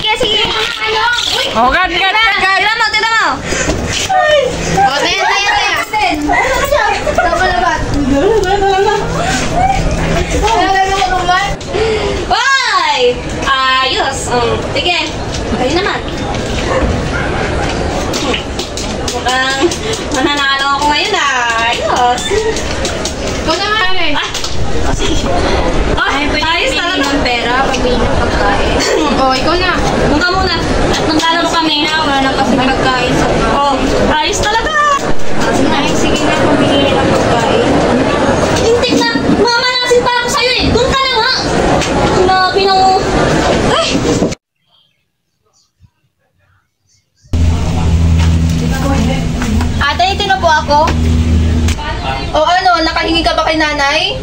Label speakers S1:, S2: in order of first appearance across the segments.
S1: sige, sige. Ano?
S2: Oh, gat.
S1: Tira mo. O, taya. Hoy! Ayos. Sige. Kayo naman. Mukhang mananalo ako ngayon ayos.
S3: Ikaw naman eh.
S1: Ayos talaga.
S3: Ng pera, pabili ng pagkain. Ikaw na.
S1: Doon ka muna. At naglalaro kami.
S3: Wala na kasi pagkain sa
S1: Ayos talaga.
S3: Sige na, pabili ng pagkain.
S1: Hintik na. Mamanasin pa ako sa'yo eh. Doon ka na nga. Sinabi ng... Ay!
S3: Ate, itino po ako. O ano, nakahingi ka ba kay nanay?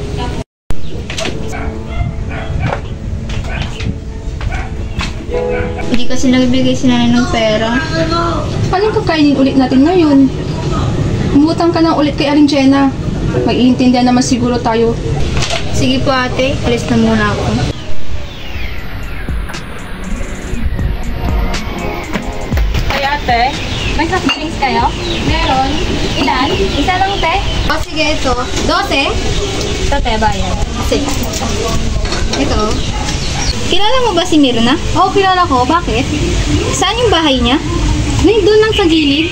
S3: Hindi kasi nagbigay si nanay ng pera.
S4: Anong kakainin ulit natin ngayon? Umutang ka na ulit kay Aling Jenna. Mag-iintindihan naman siguro tayo.
S3: Sige po ate, alis na muna ako.
S2: Ay, ate. May soft drinks kayo?
S3: Meron?
S2: Ilan? Isa lang, te.
S3: Sige, ito. 12?
S2: Ito, te, bayan.
S3: Sige. Ito.
S5: Kilala mo ba si Mirna?
S3: Oo, kilala ko. Bakit?
S5: Saan yung bahay niya?
S3: Doon lang sa gilid.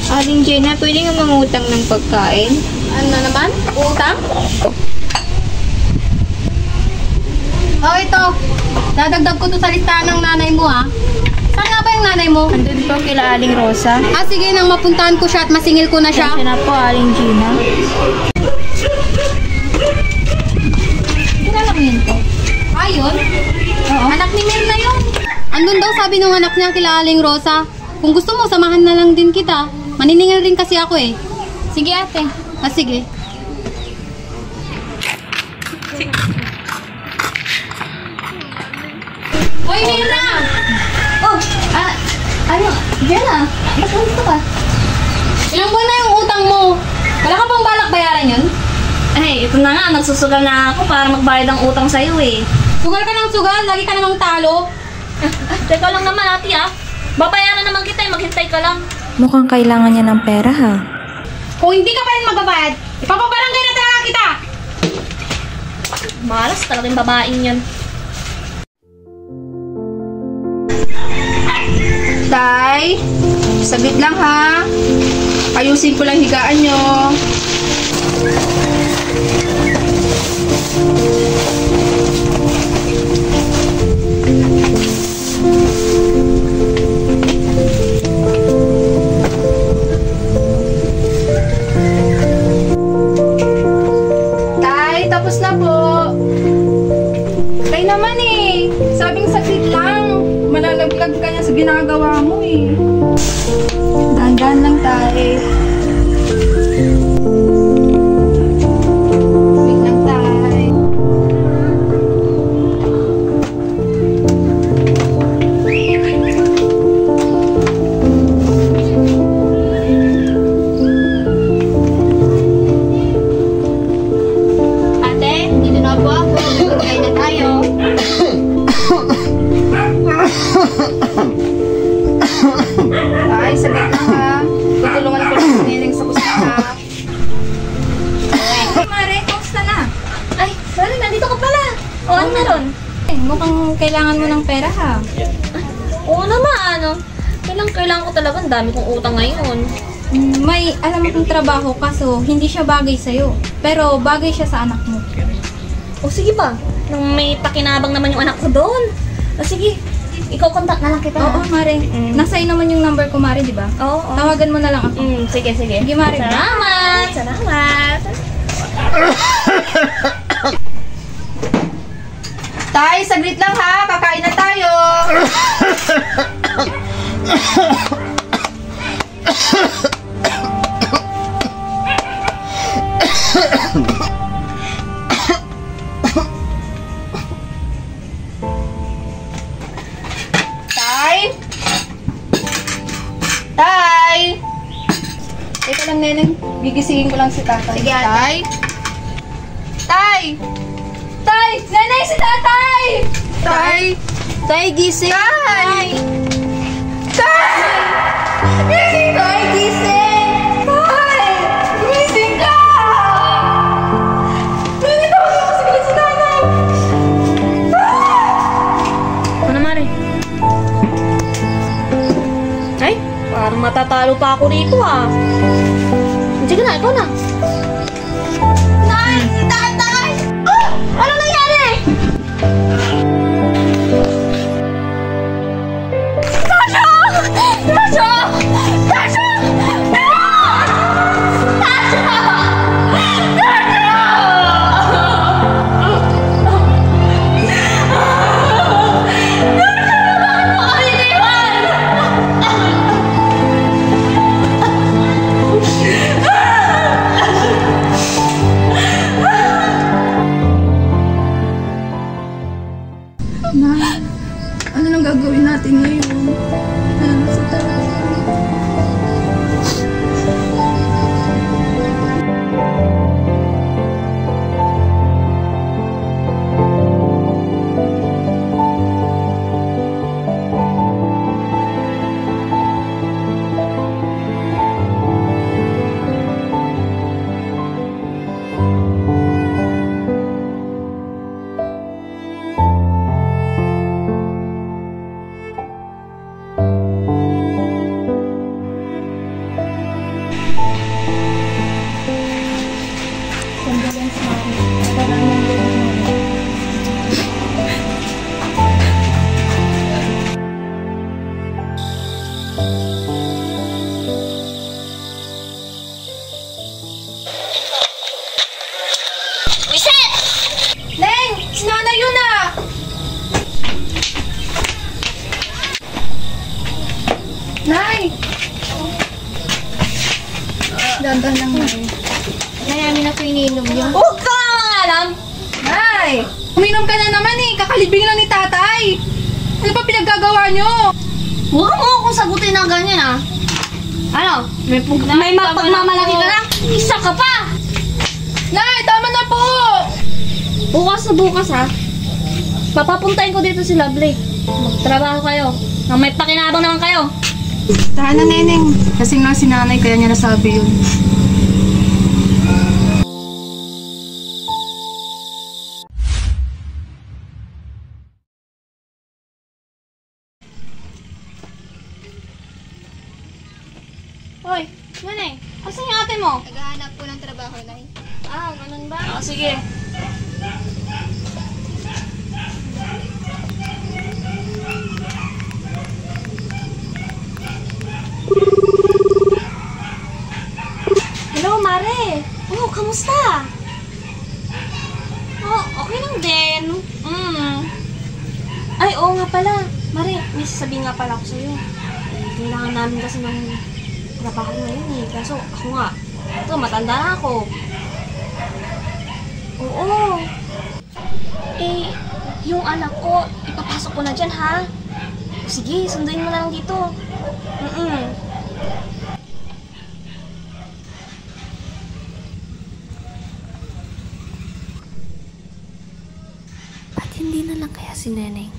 S5: Aling Jenna, pwede nga mangutang ng pagkain.
S3: Ano naman? Utang? Ito. Dadagdag ko to sa listahan ng nanay mo, ha? Saan nga ba yung nanay mo?
S5: Andun po kila Aling Rosa.
S3: Sige, nang mapuntahan ko siya at masingil ko na siya.
S5: Siya na po, Aling Gina.
S3: Kilala mo yun to? Ayun? Oo. Anak ni Mirna yun. Andun daw sabi nung anak niya kila Aling Rosa. Kung gusto mo, samahan na lang din kita. Maniningil rin kasi ako eh. Sige ate. Sige. Hoy, Mirna!
S1: Ano? Jenna, mas gusto ka?
S3: Ilang buwan na yung utang mo? Wala ka pang balak bayaran yun?
S1: Ay, ito na nga. Nagsusugal na ako para magbayad ang utang sa'yo eh.
S3: Sugal ka ng sugal, lagi ka namang talo.
S1: Teka lang naman ate babayaran naman kita maghintay ka lang.
S6: Mukhang kailangan niya ng pera ha.
S3: Kung hindi ka pa rin magbabayad, ipapabarangay na talaga kita!
S1: Malas talaga yung babaeng yan.
S4: Tay, saglit lang ha. Ayusin ko lang higaan nyo. Tay, tapos na po. Tay naman eh. Sabing saglit lang. Malalaglag ka niya sa ginagawa mo eh. Dahan-dahan lang tayo. Wait lang tayo.
S3: Ate, dito na po ako. Magkakain na tayo.
S4: Ay, saglit lang ha. Tutulungan ko lang si Neneng sa kusina.
S5: Ay, Mare, kamusta na?
S1: Ay, sorry, nandito ka pala. Ano meron?
S5: Mukhang kailangan mo ng pera ha.
S1: Oo naman, Kailangan ko talaga. Ang dami kong utang ngayon.
S5: May alam akong trabaho kaso hindi siya bagay sa'yo. Pero bagay siya sa anak mo.
S1: O sige ba? Nung may pakinabang naman yung anak ko doon. O sige, ikaw contact na lang kita.
S5: Oo, Mare. Nasa iyo naman yung number ko, Mare, di ba?
S1: Oo.
S5: Tawagan mo na lang ako.
S1: Sige.
S5: Sige, Mare.
S1: Salamat.
S4: Tay, saglit lang ha. Kakain na tayo. Tay! Teka lang, Neneng. Gigisingin ko lang si Tatay.
S3: Sige, ate.
S4: Tay! Tay! Tay! Neneng, si Tatay! Tay!
S5: Tay, gising!
S4: Tay! Tay! Gising, Tay! Gising! Tay! Gising ka! Bakit ako na masigilin si Nanay?
S1: Ano, Mare? Ay, parang matatalo pa ako rito, ah. Sige na, ikaw na. Nay! Tatay! Oh! Ano nangyari? Tasha! Tasha! Tasha!
S4: Nay, ano nang gagawin natin ngayon? Ano sa tayo? Neng! Si Nanay yun ah! Nay! Dandan lang, Nay.
S5: Nay, amin na po iniinom yun.
S1: Huwag ka nga alam!
S4: Nay! Uminom ka na naman eh! Kakalibing lang ni Tatay! Ano pa pinaggagawa nyo?
S1: Huwag mo akong sagutin ng ganyan, ah. Ano? May mapagmamalaki ka na? Isa ka pa!
S4: Nay! Tama na po!
S1: Bukas na bukas, ha? Papapuntahin ko dito si Lovely. Magtrabaho kayo. Nang may pakinabang naman kayo.
S4: Tahan na, Neneng. Kasing lang si Nanay kaya niya nasabi yun.
S1: Hoy, Nanay. Asan yung ate mo?
S5: Naghahanap po ng trabaho, Nay.
S1: Ah, ganun ba? Ah, sige. Hello, Mare. Oh, kamusta? Oh, okay lang din. Ay, oo nga pala. Mare, may sasabihin nga pala ako sa'yo. Kailangan namin kasi ng trabaho ngayon eh. Kaso ako nga, ito, matanda na ako. Oo. Eh, yung anak ko, ipapasok ko na dyan, ha? Sige, sunduin mo na lang dito.
S6: Ba't hindi na lang kaya si Neneng?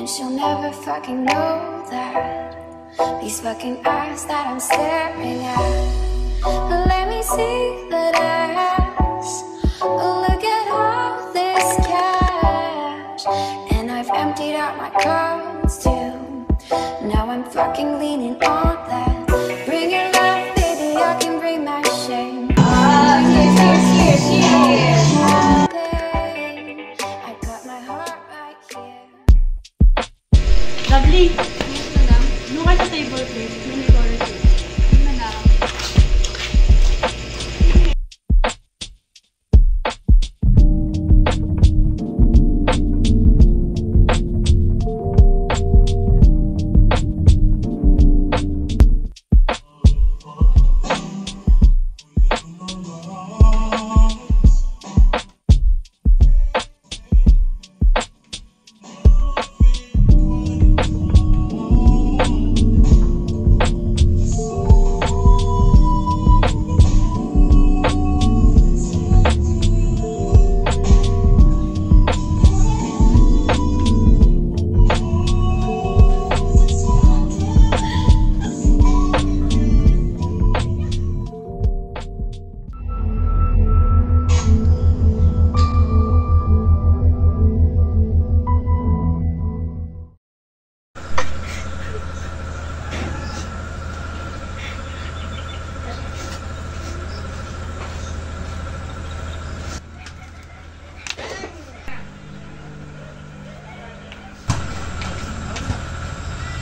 S7: She'll never fucking know that. These fucking eyes that I'm staring at. Let me see that ass. Look at all this cash. And I've emptied out my cards too. Now I'm fucking leaning on that. Bring your love, baby, I can bring my shame. I got my heart right here.
S2: Lee, doon ka sa table, please. May order. Madam.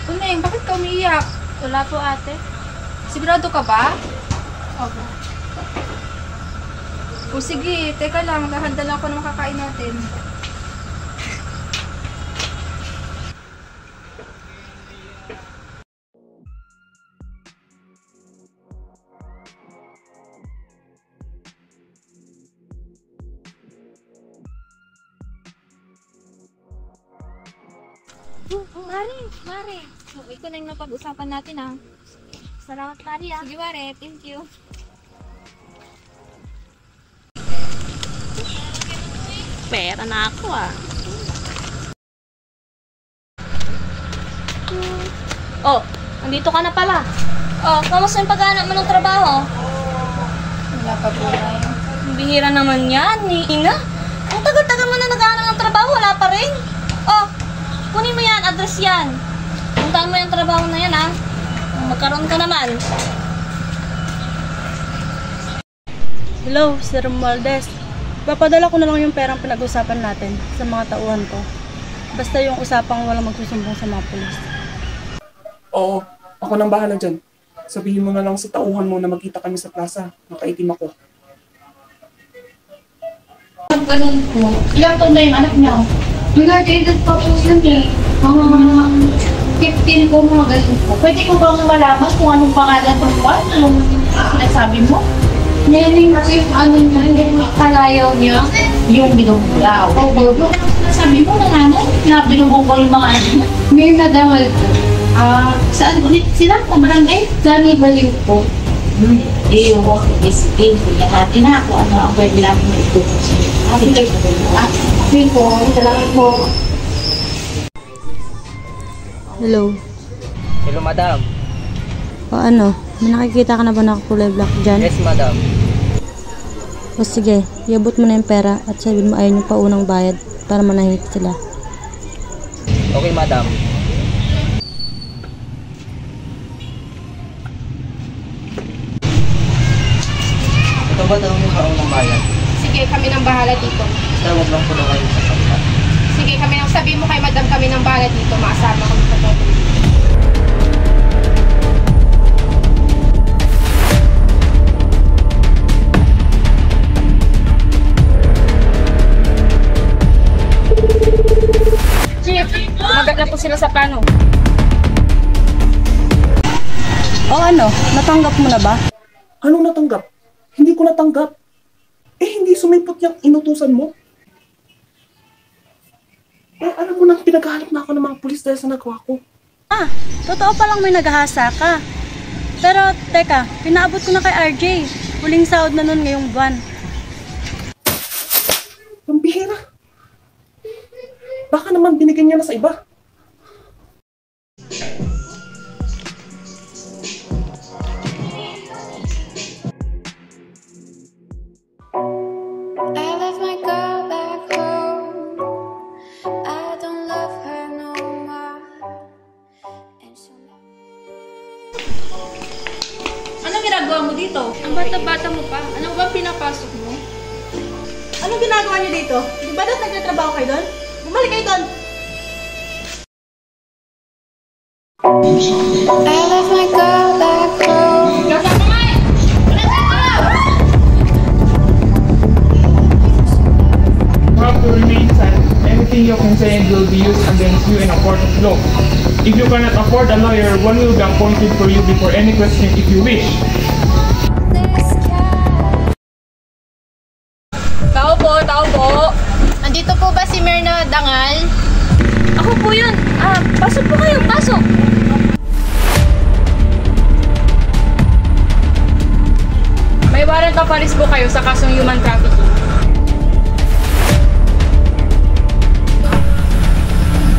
S4: Uneng, bakit ka umiiyak?
S5: Wala po ate.
S4: Sigurado ka ba?
S5: Opo.
S4: O sige, teka lang, maghahanda lang ako ng makakain natin.
S5: Mare. Ito na yung napag-usapan natin ah.
S1: Salamat, Mari, ah.
S5: Sige Mare, thank you.
S1: Pera na ako, ah. Oh, nandito ka na pala. Oh, kamusta yung paghahanap mo ng trabaho?
S5: Wala pa po na yun.
S1: Ang bihira naman yan, Ina. Ang tagal-tagal mo na naghahanap ng trabaho, wala pa rin. Oh, kunin mo yan, address yan. Puntahan mo yung trabaho na yan, ha. Magkaroon ka naman.
S2: Hello, Sir Romualdez. Papadala ko na lang yung perang pinag-usapan natin sa mga tauhan ko. Basta yung usapang walang magsusumbong sa mga pulis.
S8: Oo, ako nang bahala dyan. Sabihin mo na lang sa tauhan mo na magkita kami sa plaza. Nakaitim ako.
S9: Ganun po. Ilang taon na yung anak niya? Nag-graduated pa po yun eh. Mga 15 po, mga ganun po. Pwede ko bang malaman kung anong pangalan ng buwan? Anong sinasabi mo? Neling po yung ano niya, yung kalayaw niya, yung binubulaw. Opo. Sabi mo na nanay, na binubulaw yung mga ano niya? May nadawal po. Saan ulit sila? Sa barangay? Sa Baliw po. Yung sige, kuya natin na kung ano ang pwede namin ito. Sige po, salamat po.
S2: Hello.
S10: Hello, madam.
S2: O ano? May nakikita ka na ba na kulay black dyan?
S10: Yes, madam.
S2: O sige, iabot mo na yung pera at sabihin mo ayaw yung paunang bayad para manahimik sila.
S10: Okay, madam. Ito ba daw yung paunang bayad?
S4: Sige, kami nang bahala dito.
S10: Tawag lang po daw kayo sa kapila.
S4: Sige, kami nang sabi mo kay madam kami nang bahala dito. Maasama kami sa todo.
S2: Magat na po sila sa plano. O ano? Natanggap mo na ba?
S8: Anong natanggap? Hindi ko natanggap. Hindi sumipot yung inutusan mo. Alam mo nang pinaghahanap na ako ng mga pulis dahil sa nagawa ko.
S2: Totoo palang may naghahasa ka. Pero, teka, pinaabot ko na kay RJ. Huling sahod na nun ngayong buwan.
S8: Ang bihira. Baka naman binigyan niya na sa iba.
S7: I left my girl back home. I don't love her no more. And she'll
S2: Anong ginagawa mo dito?
S4: Ang bata-bata mo pa. Ano ba pinapasok mo?
S2: Anong ginagawa niyo dito? Di ba dapat nagtatrabaho kayo doon? Bumalik kayo doon!
S7: I left my girl back home.
S8: You have to remain silent. Anything you can say will be used against you in a court of law. If you cannot afford a lawyer, one will be appointed for you before any question if you wish.
S4: Tao po.
S3: Andito po ba si Myrna Dangal?
S1: Ako po yun. Pasok po kayo, pasok.
S4: May warrant of arrest po kayo sa kasong human trafficking.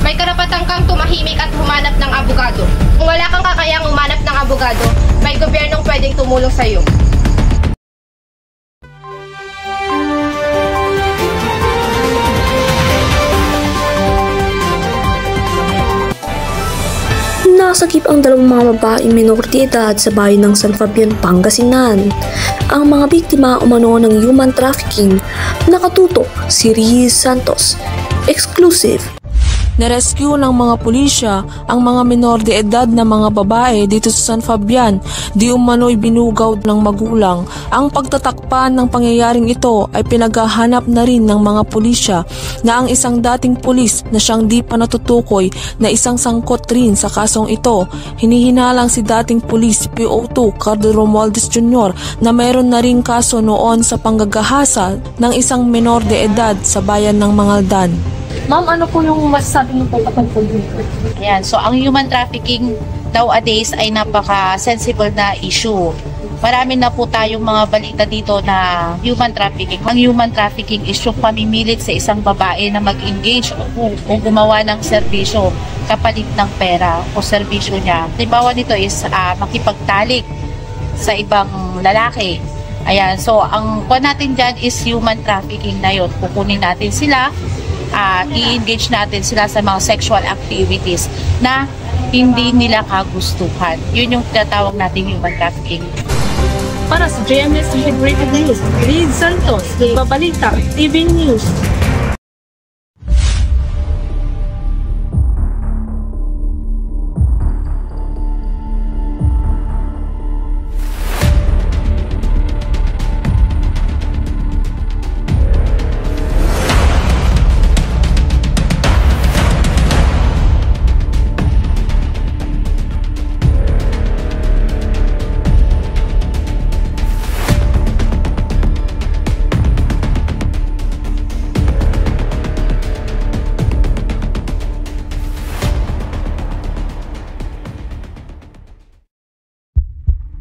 S3: May karapatan kang tumahimik at humanap ng abogado. Kung wala kang kakayang humanap ng abogado, may gobyernong pwedeng tumulong sa iyo.
S6: Nasagip ang dalawang mga babaeng minor de edad sa bayan ng San Fabian, Pangasinan. Ang mga biktima umano ng human trafficking, nakatutok si Riz Santos. Exclusive.
S11: Narescue ng mga pulisya ang mga minor de edad na mga babae dito sa San Fabian, di umano'y binugaw ng magulang. Ang pagtatakpan ng pangyayaring ito ay pinaghahanap na rin ng mga pulisya na ang isang dating pulis na siyang di pa natutukoy na isang sangkot rin sa kasong ito. Hinihinalang si dating pulis PO2 Cardo Romualdez Jr. na mayroon na ring kaso noon sa panggagahasa ng isang minor de edad sa bayan ng Mangaldan.
S1: Ma'am, ano po yung masasabi niyo po kapag po dito?
S12: Ayan, so ang human trafficking nowadays ay napaka-sensible na issue. Marami na po tayong mga balita dito na human trafficking. Ang human trafficking is yung pamimilit sa isang babae na mag-engage o gumawa ng serbisyo kapalit ng pera o serbisyo niya. Halimbawa nito is makipagtalik sa ibang lalaki. Ayan, so ang kuha natin dyan is human trafficking na yun. Kukunin natin sila, i-engage natin sila sa mga sexual activities na hindi nila kagustuhan. Yun yung tinatawag natin human trafficking.
S1: Para sa JMS Integrated News, Riz Santos, Nagbabalita, TV News.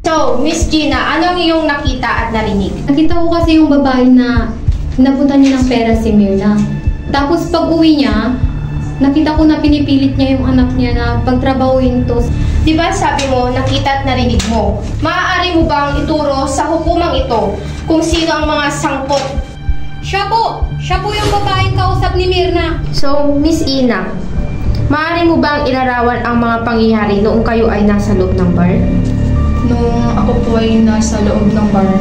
S3: So, Miss Gina, ano ang iyong nakita at narinig?
S5: Nakita ko kasi yung babae na nabutan niya ng pera si Myrna. Tapos pag uwi niya, nakita ko na pinipilit niya yung anak niya na pagtrabahuin to.
S3: Di ba sabi mo, nakita at narinig mo? Maaari mo bang ituro sa hukumang ito kung sino ang mga sangkot?
S5: Siya po yung babaeng kausap ni Myrna.
S3: So, Miss Ina, maaari mo bang ilarawan ang mga pangyayari noong kayo ay nasa loob ng bar?
S4: Nung ako po ay nasa loob ng bar,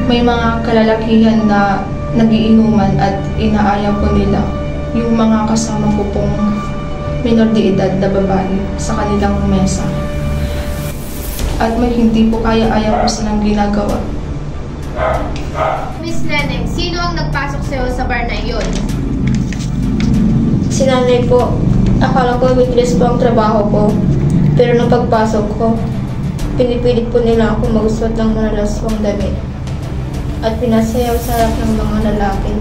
S4: may mga kalalakihan na nagiinuman at inaaya po nila yung mga kasama ko pong minor de edad na babae sa kanilang mesa. At may hindi po kaya-aya po silang ginagawa.
S3: Miss Leneng, sino ang nagpasok sa'yo sa bar na iyon?
S5: Si nanay po. Akala ko waitress po ang trabaho ko. Pero nung pagpasok ko, pinipilit po nila ako magsuot ng malalaswang damit at pinasayaw sa harap ng mga lalaki.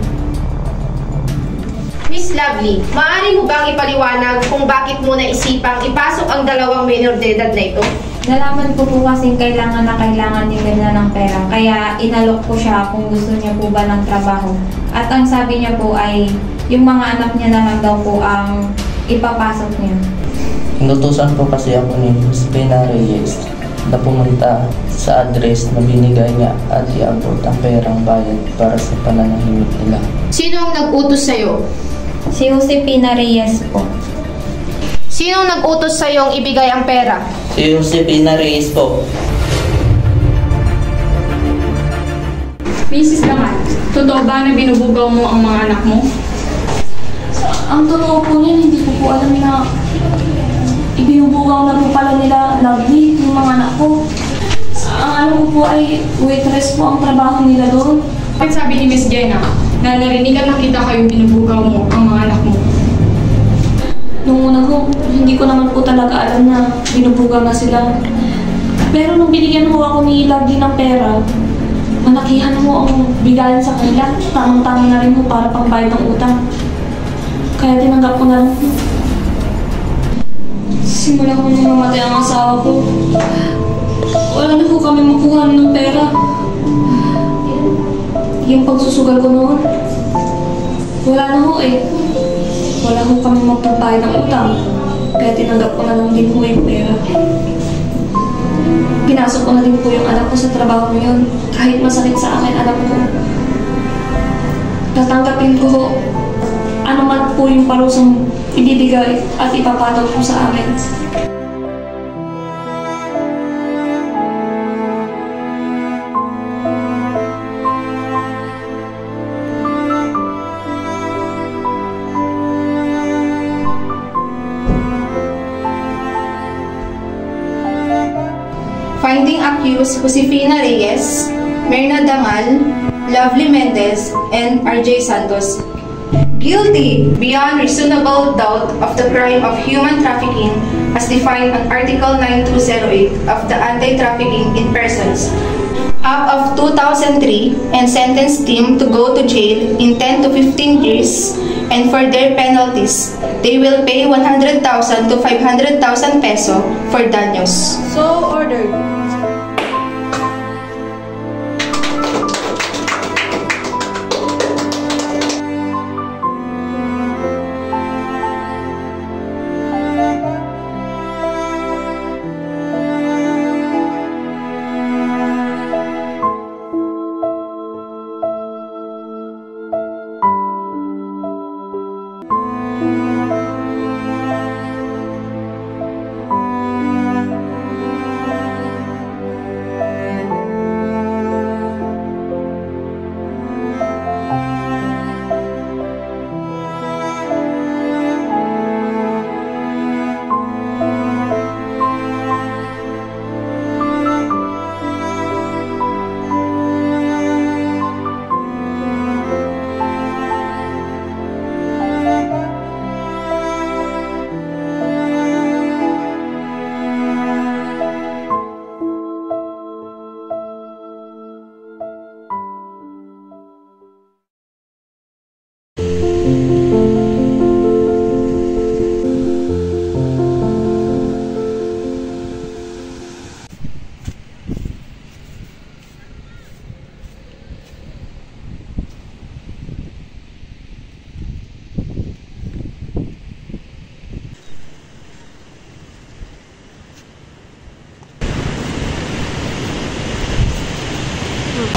S3: Miss Lovely, maaari mo bang ipaliwanag kung bakit mo naisipang ipasok ang dalawang minor de edad na ito?
S5: Nalaman ko po kasing kailangan ni Myrna ng pera, kaya inalok ko siya kung gusto niya po ba ng trabaho. At ang sabi niya po ay yung mga anak niya naman daw po ang ipapasok niya.
S10: Inutusan po kasi ako ni Ms. Pena Reyes na pumunta sa address na binigay niya at iabot ang perang bayad para sa pananahimik nila.
S3: Sino ang nag-utos sa'yo?
S5: Si Josepina Reyes po.
S3: Sino ang nag-utos sa'yo ang ibigay ang pera?
S10: Si Josepina Reyes po.
S4: Mrs. Dangal, totoo ba na binubugaw mo ang mga anak mo?
S1: Ang totoo po niyan, hindi ko po alam na ibinubuo binubuwang na po pala nila Lovely, yung mga anak ko. Ang alam ko po ay waitress po ang trabaho nila doon.
S4: At sabi ni Miss Jenna, na narinigan na kita kayong binubugaw mo ang mga anak mo.
S1: Nung una ko, hindi ko naman po talaga alam na binubugaw na sila. Pero nung binigyan mo ako ni Lovely ng pera, malakihan mo ang bigayan sa kanila. Tamang-tama na rin mo para pangbayad ng utang. Kaya tinanggap ko na rin. Simula ko nung mamatay ang asawa ko, wala na po kami makuha ng pera. Yung pagsusugal ko noon, wala na ho eh. Wala ho kami magpapayad ng utang. Kaya tinanggap ko na lang din po yung pera. Pinasok ko na din po yung anak ko sa trabaho ngayon. Kahit masakit sa akin, alam ko. Tatanggapin ko ho ano man po yung parusang ibibigay at ipapatol po sa amin.
S13: Finding accused Josefina Reyes, Myrna Dangal, Lovely Mendez, and RJ Santos guilty beyond reasonable doubt of the crime of human trafficking as defined on Article 9208 of the Anti-Trafficking in Persons Act of 2003 and sentenced them to go to jail in 10 to 15 years, and for their penalties, they will pay 100,000 to 500,000 peso for daños.
S2: So ordered.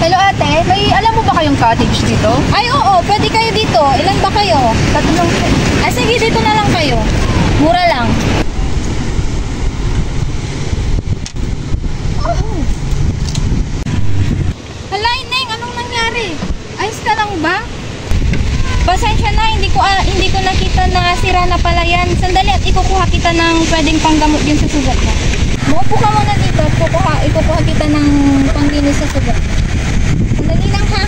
S3: Hello ate, may alam mo ba kayong cottage dito? Ay oo, pwede kayo dito. Ilan ba kayo? 3 po. Ah sige, dito na lang kayo. Mura lang. Hala, Ineng, anong nangyari? Ayos ka lang ba? Pasensya na, hindi ko nakita na sira na pala yan. Sandali at ikukuha kita ng pwedeng panggamot yun sa sugat mo. Maupo ka muna dito at ikukuha kita ng panglinis sa sugat. Sandali lang ha.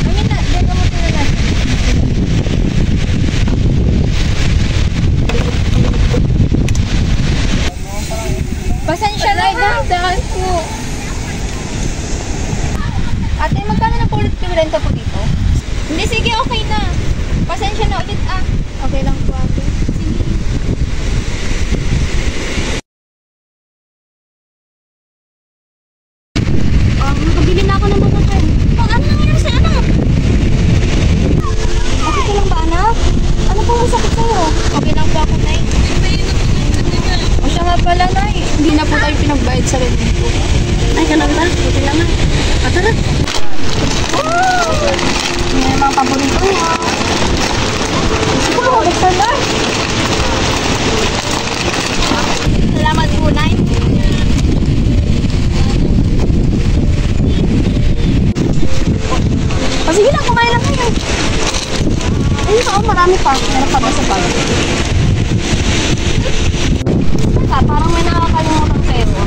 S3: Ayun na, gagamot na lang. Pasensya na ha. Dahil po. Ate, magkano na po ulit yung renta po dito? Hindi, sige, okay na. Pasensya na ulit ah. Okay lang po ate. Sige. Nakabili na ako ng mga pen. Oh, ano nangyari sa anak? Okay ka lang ba anak? Ano pong masakit sa'yo? Okay lang po ako, Nay. O siya nga pala, Nay. Hindi na po tayo pinagbayad sa renta po. Ay, ka lang ba? Okay lang na. Tara. Yan ang mga paborito mo. Siguro, nagsalar. Salamat po, Nay. O, sige lang, kumain lang kayo. Ayun,
S1: marami pa. Meron pa ba sa bag? Teka, parang may nakakalimutan pero.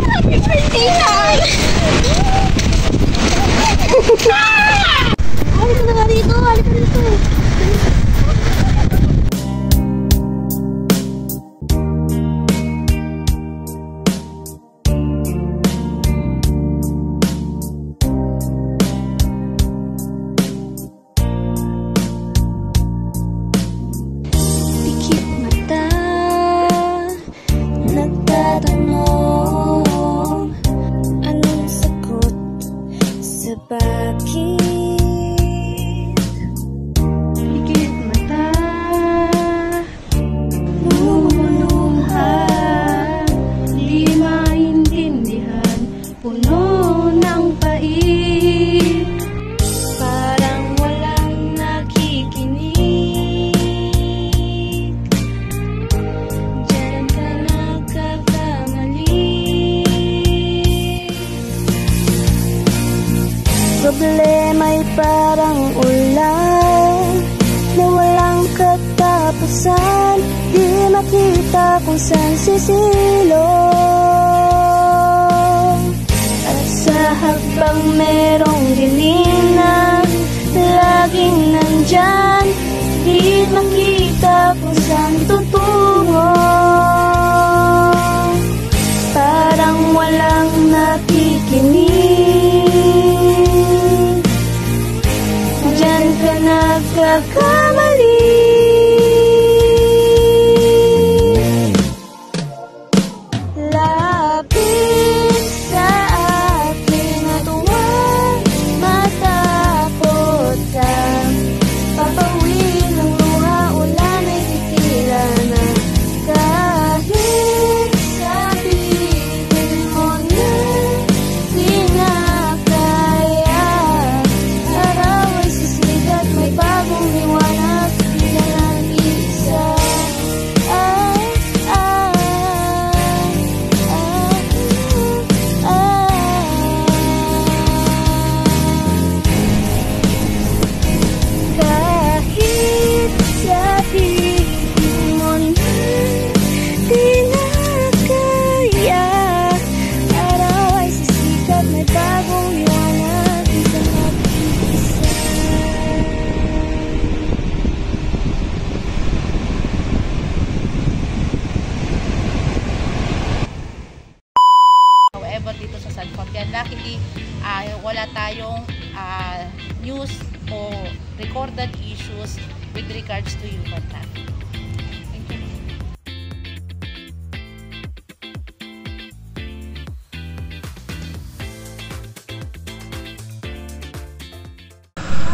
S1: Happy birthday, Nay! Halika na nga dito, halika dito.
S7: Pikit mata, nagtatanong, anong sagot sa bakit? Pikit mata, lumuluhan, di maintindihan, puno ng pait, parang walang nakikinig. Diyan ka nagkakamali. Problema'y parang ulan na walang katapusan, di makita kung saan sisilong. At sa habang merong dilim na laging nandyan, di makita kung saan tutungo. Parang walang nakikinig. Diyan ka nagkakamali. Lapit sa akin at huwag matakot ka. Papawin ng luha, ulan ay titila na. Kahit sabihin mo na di na kaya, araw ay sisikat, may bagong liwanag, di na lang isa. Kahit sabihin mo na di na kaya, araw ay sisikat, may bagong liwanag, di ka mag-isa.
S12: However, dito sa San Fabian, luckily, wala tayong news o recorded issues with regards to human trafficking. Thank you.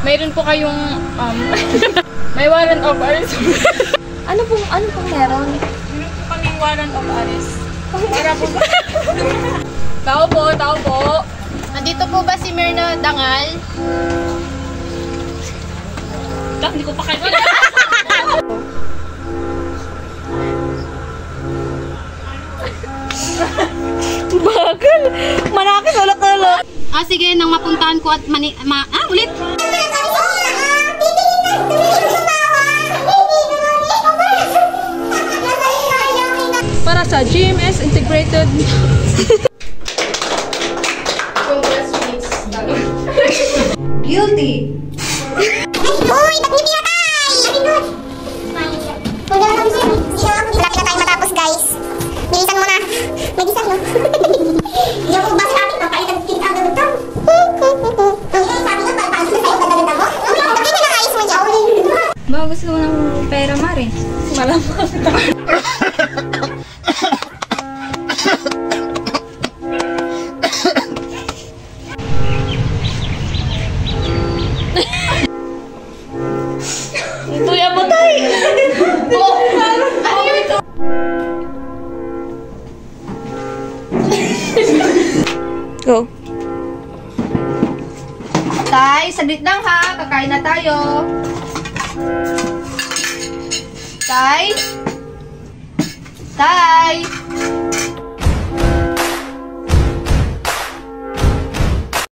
S4: Mayroon po kayong may warrant of arrest.
S1: Ano pong meron?
S4: Meron po kaming warrant of arrest. Para po Tao po.
S3: Nandito po ba si Myrna Dangal?
S4: Hindi ko pa kayo.
S1: Bagal! Manakit, ulak-ulak!
S3: Sige, nang mapuntahan ko at ulit!
S4: Para sa GMS Integrated.
S13: Guilty.
S7: Uy! Ba't hindi pinatay? Wala lang siya. Malapit na tayo matapos, guys. Bilisan mo na. Nagisan mo. Hindi ako ba sa akin? Papalitan kita ang gagawin. Sabi nga, papalitan na sa'yo gagawin mo. Bakit ka nangayos mo dyan?
S5: Ba, gusto mo ng pera, Mare?
S1: Malamang. Ito yung butay! Ano ito? Go.
S13: Tay, saglit lang ha. Kakain na tayo. Tay? Tay?